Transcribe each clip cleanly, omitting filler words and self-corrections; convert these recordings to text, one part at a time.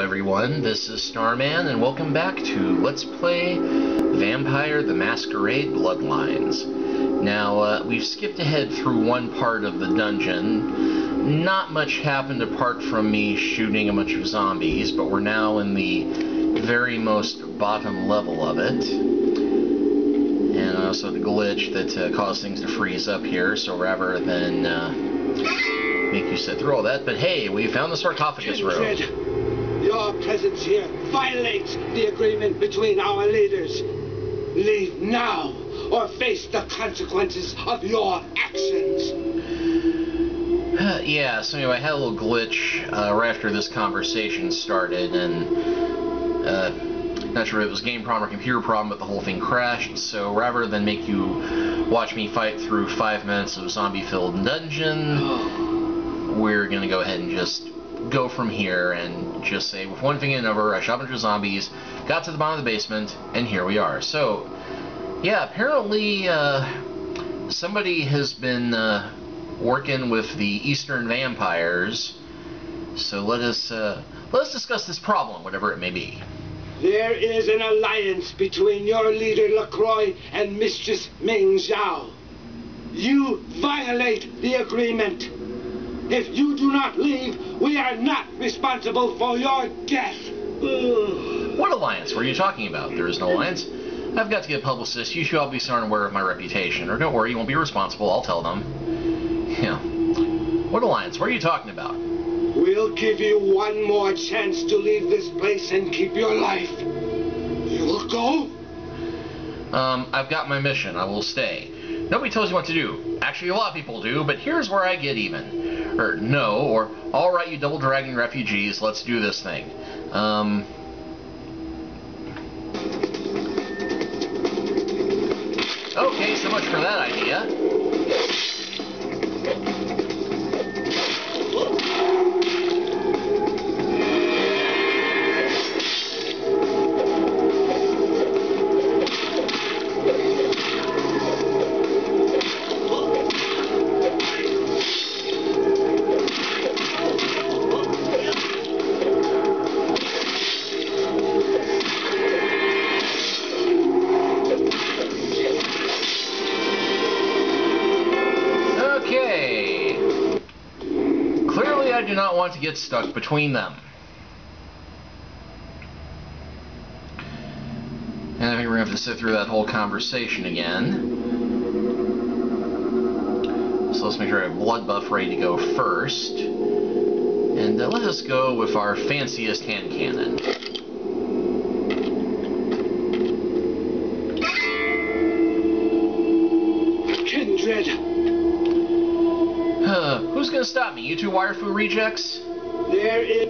everyone, this is Starman, and welcome back to Let's Play Vampire the Masquerade Bloodlines. Now, we've skipped ahead through one part of the dungeon. Not much happened apart from me shooting a bunch of zombies, but we're now in the very most bottom level of it. And also the glitch that caused things to freeze up here, so rather than make you sit through all that, but hey, we found the sarcophagus room. Your presence here violates the agreement between our leaders. Leave now, or face the consequences of your actions. Yeah, so anyway, I had a little glitch right after this conversation started, and not sure if it was a game problem or computer problem, but the whole thing crashed. So rather than make you watch me fight through 5 minutes of zombie-filled dungeon, we're going to go ahead and just go from here and just say, with one thing and another, I shot a bunch of zombies, got to the bottom of the basement, and here we are. So, yeah, apparently somebody has been working with the Eastern vampires. So let us discuss this problem, whatever it may be. There is an alliance between your leader LaCroix and Mistress Ming Zhao. You violate the agreement. If you do not leave, we are not responsible for your death. What alliance were you talking about? There is no alliance. I've got to get a publicist. You should all be certain aware of my reputation. Or don't worry, you won't be responsible. I'll tell them. Yeah. What alliance? What are you talking about? We'll give you one more chance to leave this place and keep your life. You will go? I've got my mission. I will stay. Nobody tells you what to do. Actually, a lot of people do, but here's where I get even. Or no, or alright, you double dragon refugees, let's do this thing. Okay, so much for that idea. I do not want to get stuck between them. And I think we're going to have to sit through that whole conversation again. So let's make sure I have blood buff ready to go first. And let us go with our fanciest hand cannon. Kindred! Who's gonna stop me? You two wire foo rejects? There is...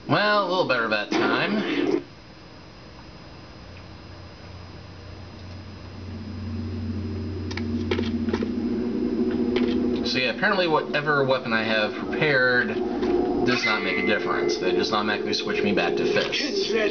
Well, a little better that time. So yeah, apparently whatever weapon I have prepared does not make a difference. They just automatically switch me back to fists. There.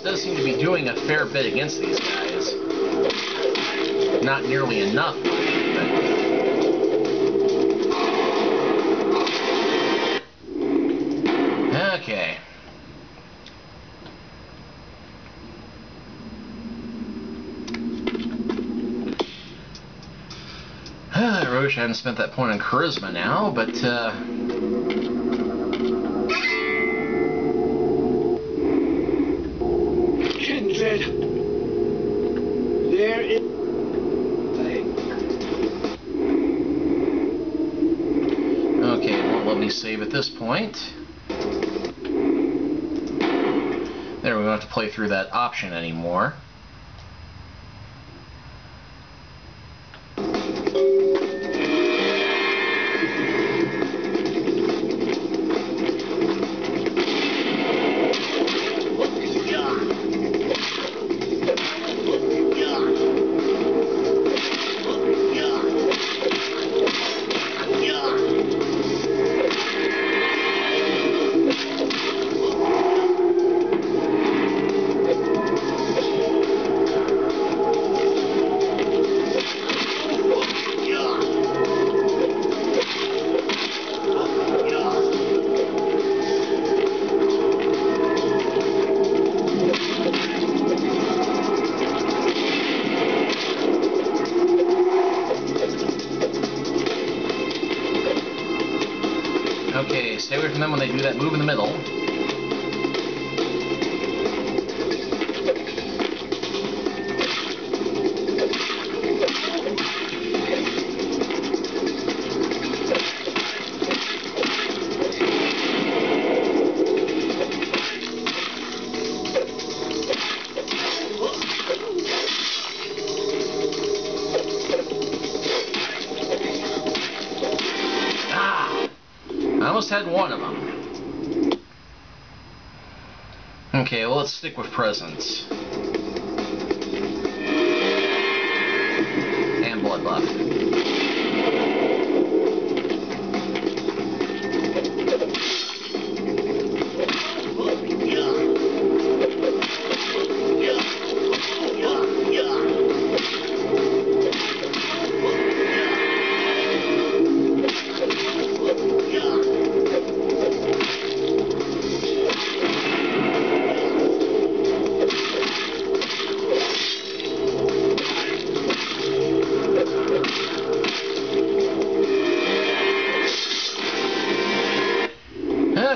Does seem to be doing a fair bit against these guys. Not nearly enough, but... Okay. I really wish I hadn't spent that point on charisma now, but There is... Okay, it won't let me save at this point. There, we don't have to play through that option anymore. Okay, stay away from them when they do that move in the middle. I almost had one of them. Okay, well, let's stick with presence. And blood buff.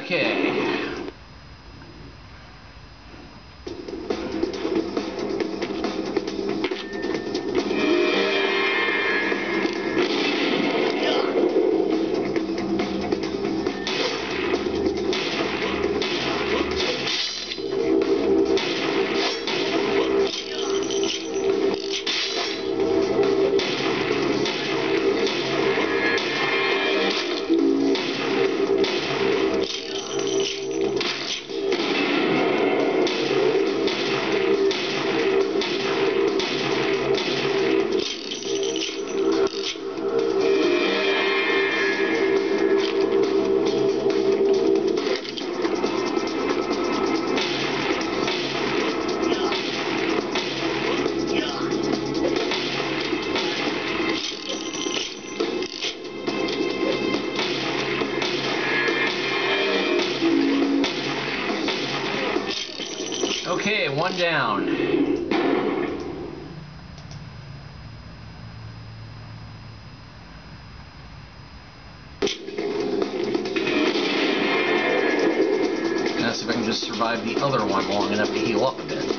Okay. Okay, one down. Now see if I can just survive the other one long enough to heal up a bit.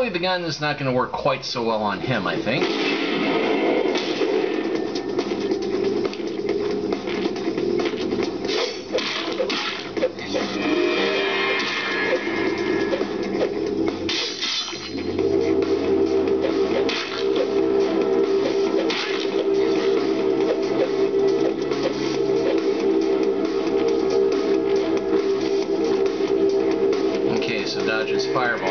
clearly the gun is not going to work quite so well on him, I think. Dodges fireball.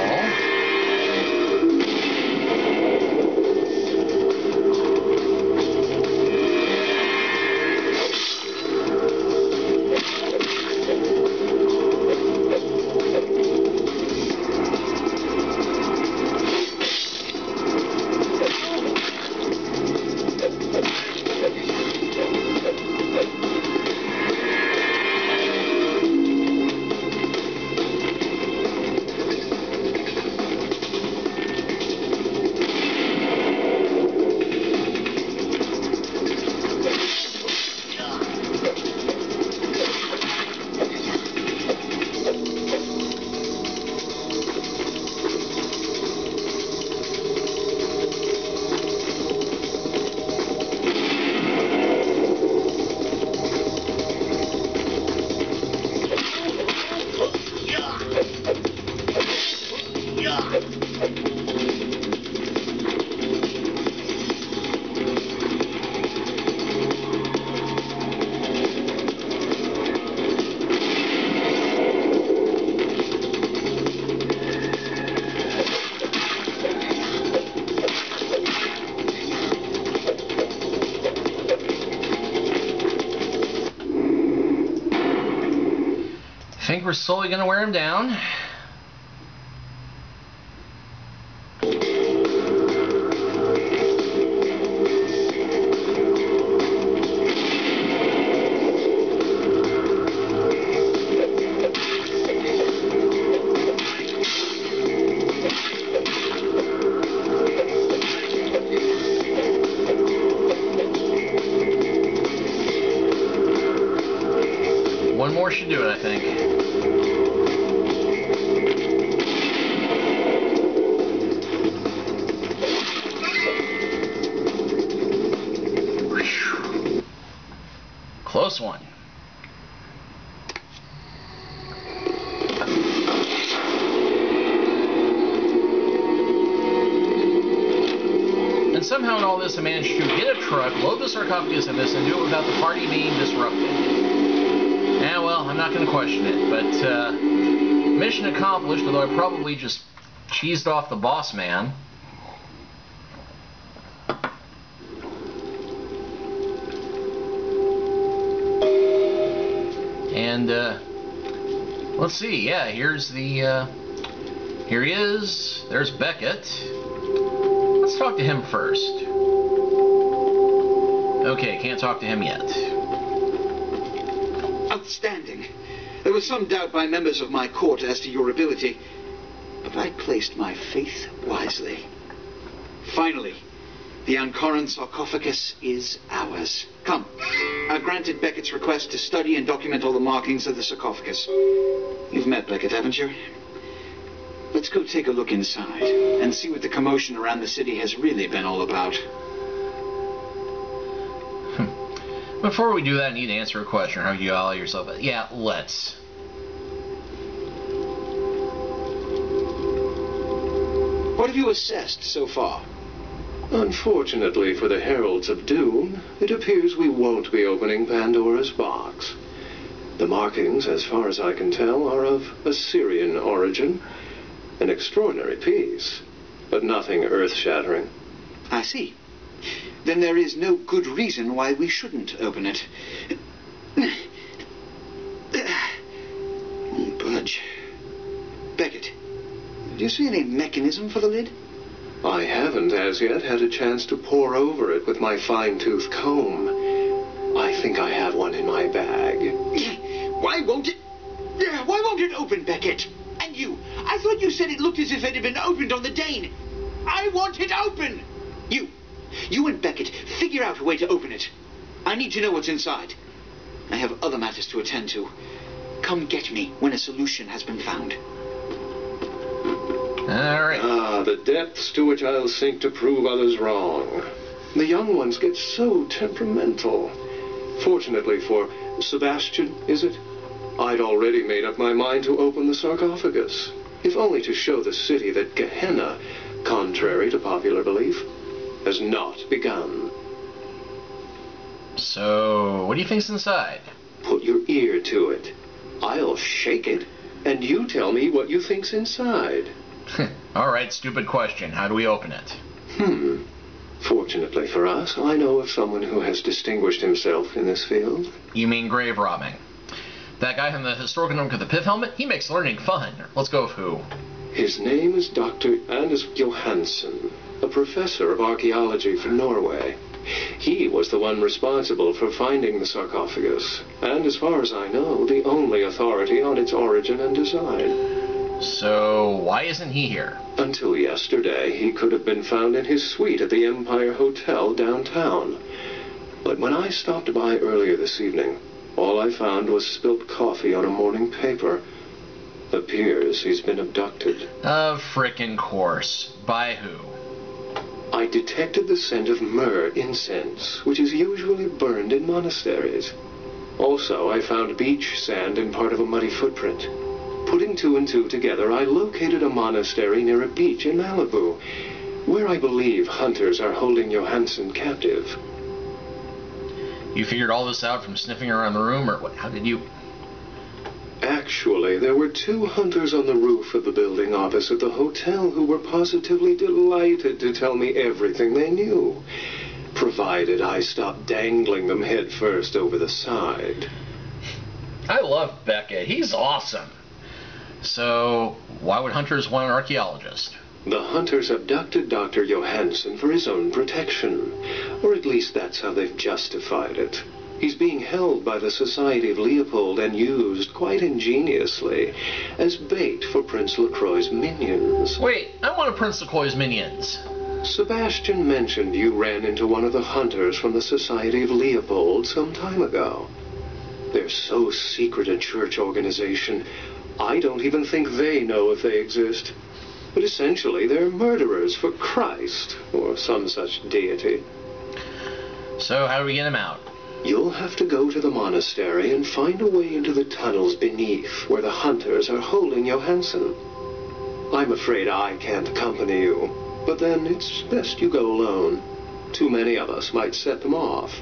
I think we're slowly going to wear him down. One more should do it, I think. Close one. And somehow in all this I managed to get a truck, load the sarcophagus in this, and do it without the party being disrupted. Yeah, well, I'm not going to question it, but mission accomplished, although I probably just cheesed off the boss man. And let's see, yeah, here's the, here he is, there's Beckett. Let's talk to him first. Okay, can't talk to him yet. Outstanding. There was some doubt by members of my court as to your ability, but I placed my faith wisely. Finally, the Ankaran Sarcophagus is ours. Come, I've granted Beckett's request to study and document all the markings of the sarcophagus. You've met Beckett, haven't you? Let's go take a look inside and see what the commotion around the city has really been all about. Before we do that, I need to answer a question. How you all yourself? Yeah, let's. What have you assessed so far? Unfortunately for the Heralds of Doom, it appears we won't be opening Pandora's box. The markings, as far as I can tell, are of Assyrian origin. An extraordinary piece, but nothing earth-shattering. I see. Then there is no good reason why we shouldn't open it. Budge. Beckett, do you see any mechanism for the lid? I haven't as yet had a chance to pore over it with my fine-tooth comb. I think I have one in my bag. Why won't it open, Beckett? And you, I thought you said it looked as if it had been opened on the Dane. I want it open! You and Beckett, figure out a way to open it. I need to know what's inside. I have other matters to attend to. Come get me when a solution has been found. Alright. Ah, the depths to which I'll sink to prove others wrong. The young ones get so temperamental. Fortunately for Sebastian, is it? I'd already made up my mind to open the sarcophagus, if only to show the city that Gehenna, contrary to popular belief, has not begun. So, what do you think's inside? Put your ear to it. I'll shake it, and you tell me what you think's inside. Alright, stupid question. How do we open it? Fortunately for us, I know of someone who has distinguished himself in this field. You mean grave robbing? That guy from the historical notebook with the pith helmet? He makes learning fun. Let's go with who? His name is Dr. Anders Johansen, a professor of archaeology from Norway. He was the one responsible for finding the sarcophagus, and as far as I know, the only authority on its origin and design. So, why isn't he here? Until yesterday, he could have been found in his suite at the Empire Hotel downtown. But when I stopped by earlier this evening, all I found was spilt coffee on a morning paper. Appears he's been abducted. Of frickin' course. By who? I detected the scent of myrrh incense, which is usually burned in monasteries. Also, I found beach sand in part of a muddy footprint. Putting two and two together, I located a monastery near a beach in Malibu, where I believe hunters are holding Johansen captive. You figured all this out from sniffing around the room, or what? How did you... Actually, there were 2 hunters on the roof of the building opposite the hotel who were positively delighted to tell me everything they knew, provided I stopped dangling them head first over the side. I love Beckett. He's awesome. So, why would hunters want an archaeologist? The hunters abducted Dr. Johansen for his own protection, or at least that's how they've justified it. He's being held by the Society of Leopold and used, quite ingeniously, as bait for Prince LaCroix's minions. Wait, I want a Prince LaCroix's minions. Sebastian mentioned you ran into one of the hunters from the Society of Leopold some time ago. They're so secret a church organization, I don't even think they know if they exist. But essentially, they're murderers for Christ, or some such deity. So how do we get him out? You'll have to go to the monastery and find a way into the tunnels beneath where the hunters are holding Johansen. I'm afraid I can't accompany you, but then it's best you go alone. Too many of us might set them off,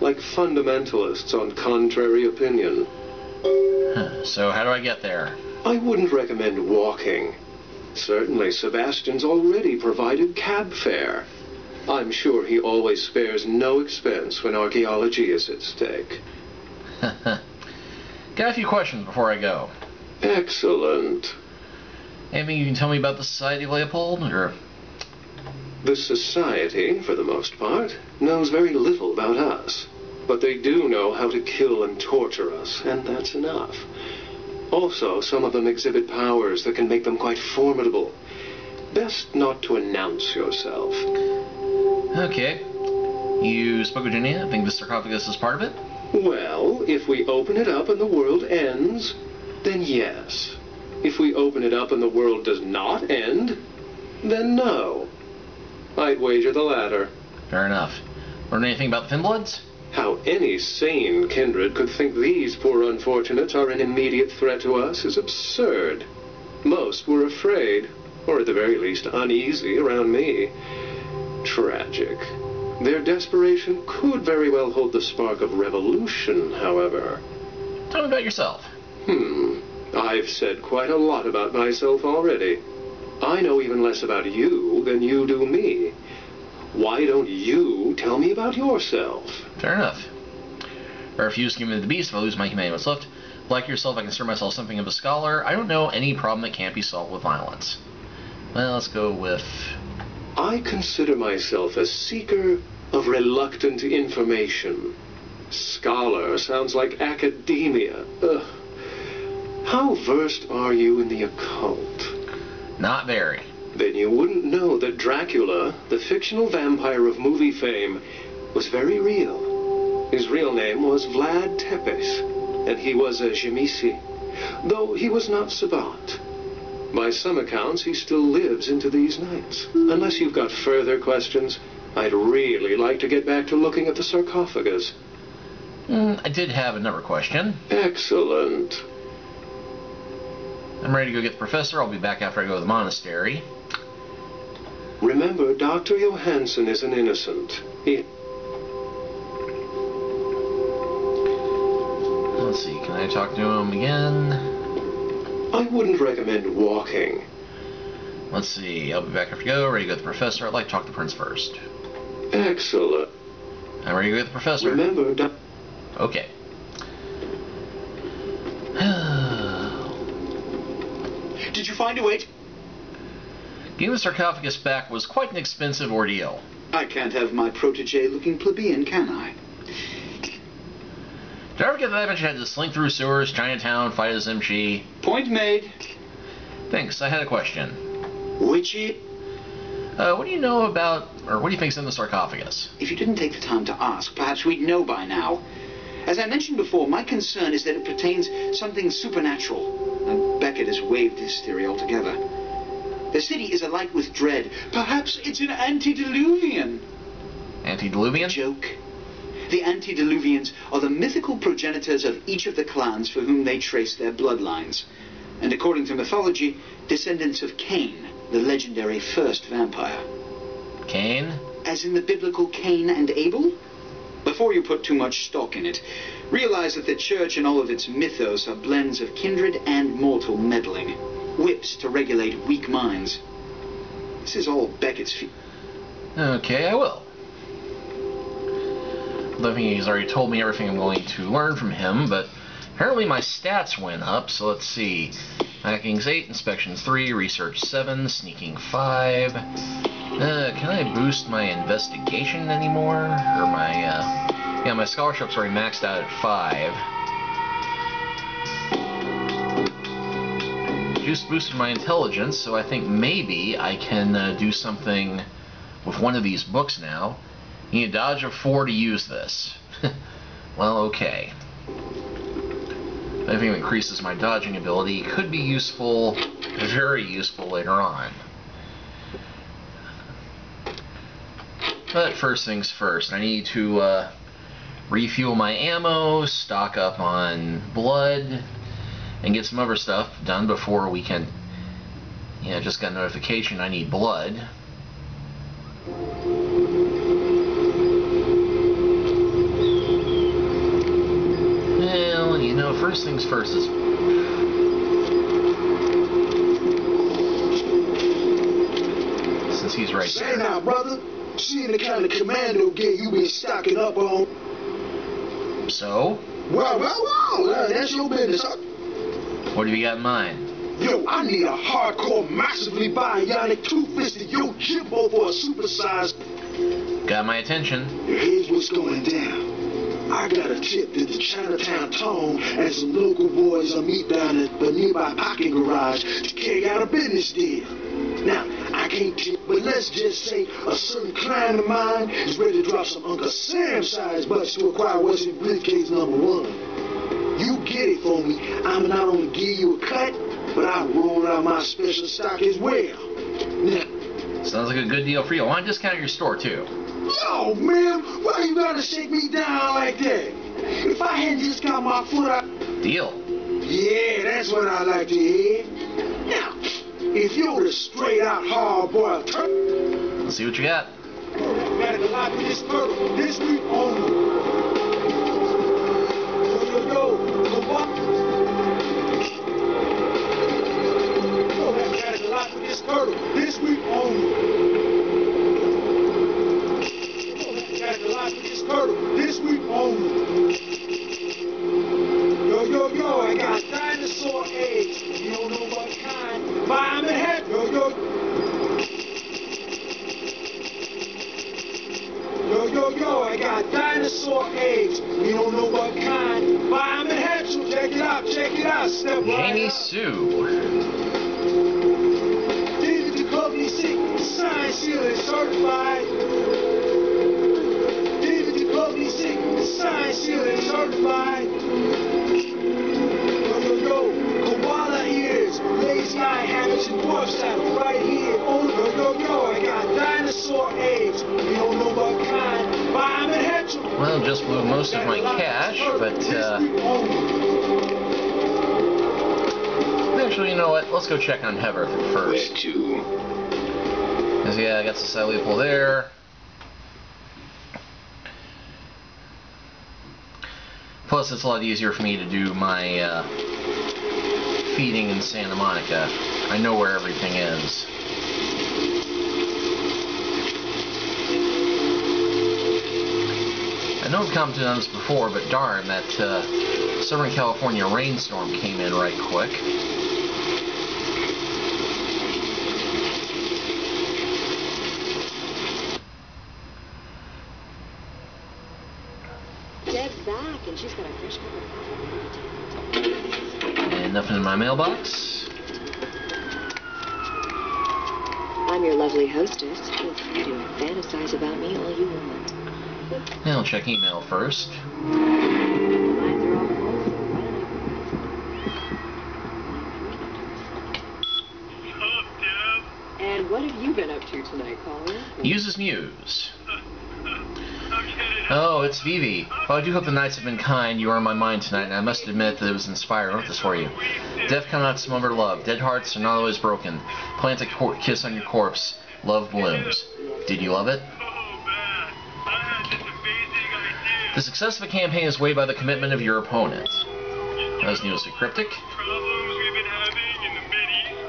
like fundamentalists on contrary opinion. So how do I get there? I wouldn't recommend walking. Certainly, Sebastian's already provided cab fare. I'm sure he always spares no expense when archaeology is at stake. Got a few questions before I go. Excellent. Anything you can tell me about the Society of Leopold, or... The Society, for the most part, knows very little about us. But they do know how to kill and torture us, and that's enough. Also, some of them exhibit powers that can make them quite formidable. Best not to announce yourself. Okay. You spoke with Virginia? Think the sarcophagus is part of it? Well, if we open it up and the world ends, then yes. If we open it up and the world does not end, then no. I'd wager the latter. Fair enough. Learn anything about the Finbloods? How any sane kindred could think these poor unfortunates are an immediate threat to us is absurd. Most were afraid, or at the very least uneasy around me. Tragic. Their desperation could very well hold the spark of revolution, however. Tell me about yourself. I've said quite a lot about myself already. I know even less about you than you do me. Why don't you tell me about yourself? Fair enough. I refuse to give me the beast if I lose my humanity what's left. Like yourself, I consider myself something of a scholar. I don't know any problem that can't be solved with violence. Well, let's go with... I consider myself a seeker of reluctant information. Scholar sounds like academia. Ugh. How versed are you in the occult? Not very. Then you wouldn't know that Dracula, the fictional vampire of movie fame, was very real. His real name was Vlad Tepes, and he was a Jamisi, though he was not Sabat. By some accounts, he still lives into these nights. Unless you've got further questions, I'd really like to get back to looking at the sarcophagus. I did have another question. Excellent. I'm ready to go get the professor. I'll be back after I go to the monastery. Remember, Dr. Johansson is an innocent. Let's see, can I talk to him again? I wouldn't recommend walking. Let's see, I'll be back after I go. Ready to go get the professor. I'd like to talk to the prince first. Excellent. I'm ready to go get the professor. Remember, Okay. Did you find a way to... Getting the sarcophagus back was quite an expensive ordeal. I can't have my protege looking plebeian, can I? Did I ever get that much I had to slink through sewers, Chinatown, fight a Zimchi? Point made. Thanks, I had a question. Witchy? What do you know about, or what do you think's in the sarcophagus? If you didn't take the time to ask, perhaps we'd know by now. As I mentioned before, my concern is that it pertains something supernatural. And Beckett has waived his theory altogether. The city is alight with dread. Perhaps it's an antediluvian. Antediluvian? Joke. The antediluvians are the mythical progenitors of each of the clans for whom they trace their bloodlines. And according to mythology, descendants of Cain, the legendary first vampire. Cain? As in the biblical Cain and Abel? Before you put too much stock in it, realize that the church and all of its mythos are blends of kindred and mortal meddling. Whips to regulate weak minds. This is all Beckett's Okay, I will. I think he's already told me everything I'm going to learn from him, but apparently my stats went up, so let's see. Hacking's 8, Inspections 3, Research 7, Sneaking 5. Can I boost my investigation anymore? Or my, yeah, my scholarship's already maxed out at 5. Just boosted my intelligence, so I think maybe I can do something with one of these books now. You need a dodge of 4 to use this. Well, okay. I think it increases my dodging ability. Could be useful, very useful later on. But first things first, I need to refuel my ammo, stock up on blood, and get some other stuff done before we can... Yeah, just got a notification I need blood. Well, you know, first things first is... Since he's right Say there. now, brother, seeing the kind of commando gear you been stocking up on. So? Well, that's your business, huh? What have you got in mind? Yo, I need a hardcore, massively bionic, two-fisted yo jimbo for a supersized... Got my attention. Here's what's going down. I got a tip that the Chinatown Tone and some local boys will meet down at the nearby parking garage to carry out a business deal. Now, I can't tip, but let's just say a certain client of mine is ready to drop some Uncle Sam-sized butts to acquire what's in briefcase number 1. You get it for me, I'ma not only give you a cut, but I'll roll out my special stock as well. Now, Sounds like a good deal for you. I want to discount your store, too. yo, man, why you gotta shake me down like that? If I hadn't just got my foot out... Deal. Yeah, that's what I like to hear. Now, if you're the straight-out hard-boiled turkey... Let's see what you got. Gotta go live with this turtle. This week only. Yo, come on. Gotta go live with this turtle. This week only. Gotta go live with this turtle. This week only. Yo, I got dinosaur eggs. You don't know what kind. Buy them in head. Yo. Yo, I got dinosaur eggs. You don't know what kind. Buy them in head. So check it out. Step right Jamie up. Sue. David Duchovny sick. Signed, sealed, and certified. David Duchovny sick. Signed, sealed, and certified. Yo, koala ears, lazy eye habits, most of my cash, but actually, you know what? Let's go check on Heather first. Because yeah, I got Society Leopold there. Plus, it's a lot easier for me to do my feeding in Santa Monica. I know where everything is. I know I've commented on this before, but darn, that Southern California rainstorm came in right quick. Deb's back, and she's got a fresh cup of coffee. And nothing in my mailbox. I'm your lovely hostess. Feel free to fantasize about me all you want. Now I'll check email first. Lines are all full, so why don't I... And what have you been up to tonight, caller? Uses News. Oh, it's Vivi. Well, I do hope the nights have been kind. You are on my mind tonight, and I must admit that it was inspiring. I wrote this for you. Death cannot smother love. Dead hearts are not always broken. Plant a kiss on your corpse. Love blooms. Did you love it? The success of a campaign is weighed by the commitment of your opponent. As needlessly cryptic.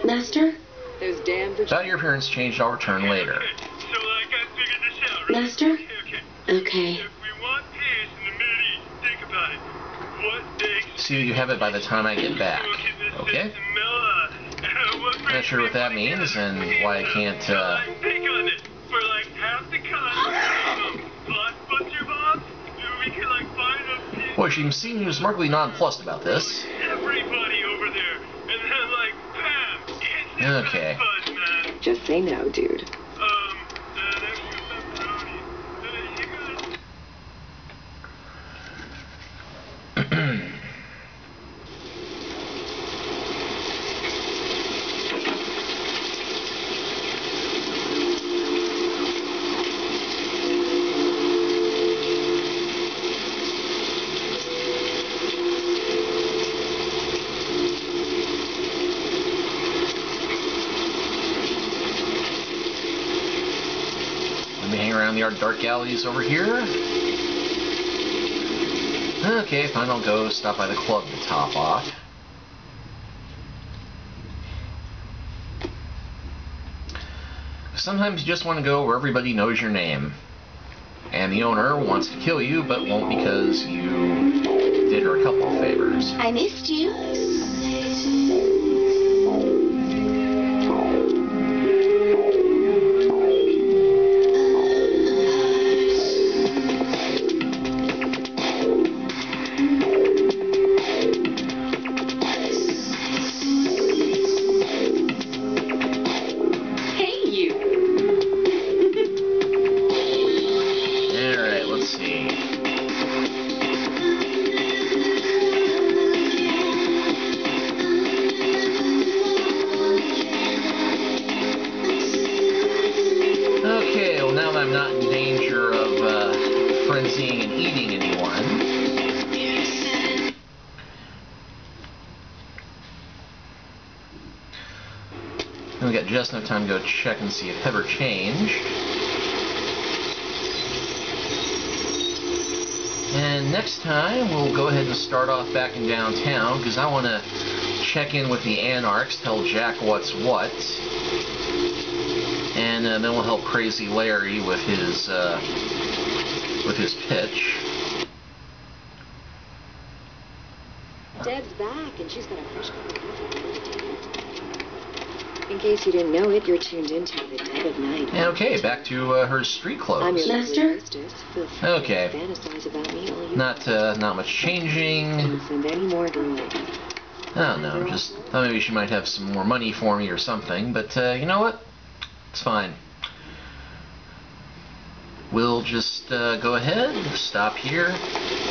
Master? Those damn... About your appearance changed, I'll return later. Master? Okay. See that you have it by the time I get back. Okay? Not sure what that means and why I can't, Boy, she seems remarkably nonplussed about this. Okay. Just say no, dude. Around the dark alleys over here. Okay, fine, I'll go stop by the club to top off. Sometimes you just want to go where everybody knows your name. And the owner wants to kill you, but won't because you did her a couple of favors. I missed you. I'm not in danger of frenzying and eating anyone. And we got just enough time to go check and see if Heather changed. And next time we'll go ahead and start off back in downtown because I want to check in with the Anarchs, tell Jack what's what. And then we'll help Crazy Larry with his pitch. Deb's back, and she's got a fresh cup of coffee. In case you didn't know it, you're tuned into the Dead of Night. And okay, back to her street clothes. I'm your Master? Okay. Fantasize about me all you Not much changing. Don't send any more girls. I don't know, just thought maybe she might have some more money for me or something, but you know what? It's fine. We'll just go ahead, stop here,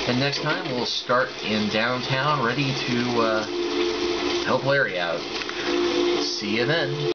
and next time we'll start in downtown, ready to help Larry out. See you then.